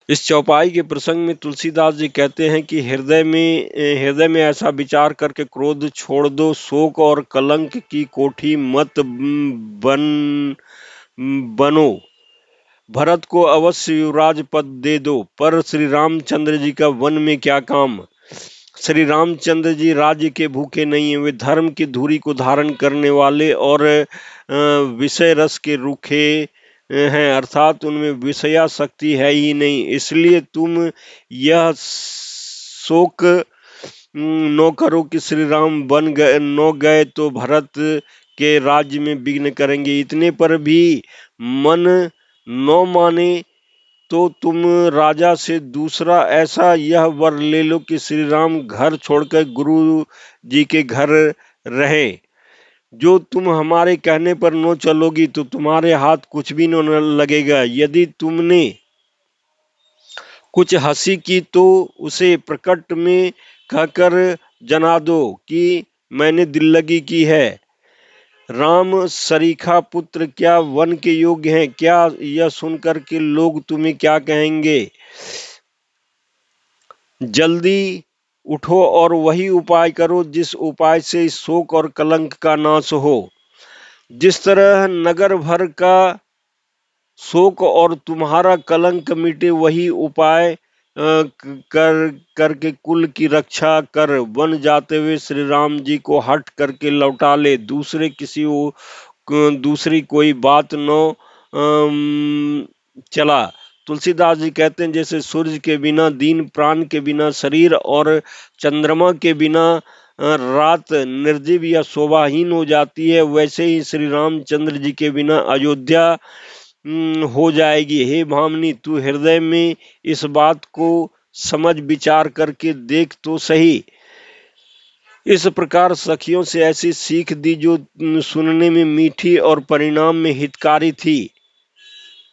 इस चौपाई के प्रसंग में तुलसीदास जी कहते हैं कि हृदय में ऐसा विचार करके क्रोध छोड़ दो, शोक और कलंक की कोठी मत बनो। भरत को अवश्य युवराज पद दे दो, पर श्री रामचंद्र जी का वन में क्या काम। श्री रामचंद्र जी राज्य के भूखे नहीं हैं, वे धर्म की धुरी को धारण करने वाले और विषय रस के रूखे हैं, अर्थात उनमें विषयासक्ति है ही नहीं। इसलिए तुम यह शोक न करो कि श्री राम बन गए न गए तो भरत के राज्य में विघ्न करेंगे। इतने पर भी मन न माने तो तुम राजा से दूसरा ऐसा यह वर ले लो कि श्री राम घर छोड़कर गुरु जी के घर रहे। जो तुम हमारे कहने पर न चलोगी तो तुम्हारे हाथ कुछ भी न लगेगा। यदि तुमने कुछ हंसी की तो उसे प्रकट में कहकर जना दो कि मैंने दिल लगी की है। राम सरीखा पुत्र क्या वन के योग्य हैं क्या, यह सुनकर के लोग तुम्हें क्या कहेंगे। जल्दी उठो और वही उपाय करो जिस उपाय से शोक और कलंक का नाश हो। जिस तरह नगर भर का शोक और तुम्हारा कलंक मिटे, वही उपाय करके कुल की रक्षा कर वन जाते हुए श्री राम जी को हट करके लौटा ले। दूसरी कोई बात न चला। तुलसीदास जी कहते हैं जैसे सूर्य के बिना दिन, प्राण के बिना शरीर और चंद्रमा के बिना रात निर्जीव या शोभाहीन हो जाती है, वैसे ही श्री रामचंद्र जी के बिना अयोध्या हो जाएगी। हे भामिनी, तू हृदय में इस बात को समझ विचार करके देख तो सही। इस प्रकार सखियों से ऐसी सीख दी जो सुनने में मीठी और परिणाम में हितकारी थी,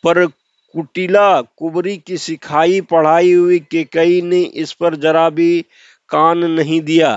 पर कुटिला कुबरी की सिखाई पढ़ाई हुई कैकेयी ने इस पर जरा भी कान नहीं दिया।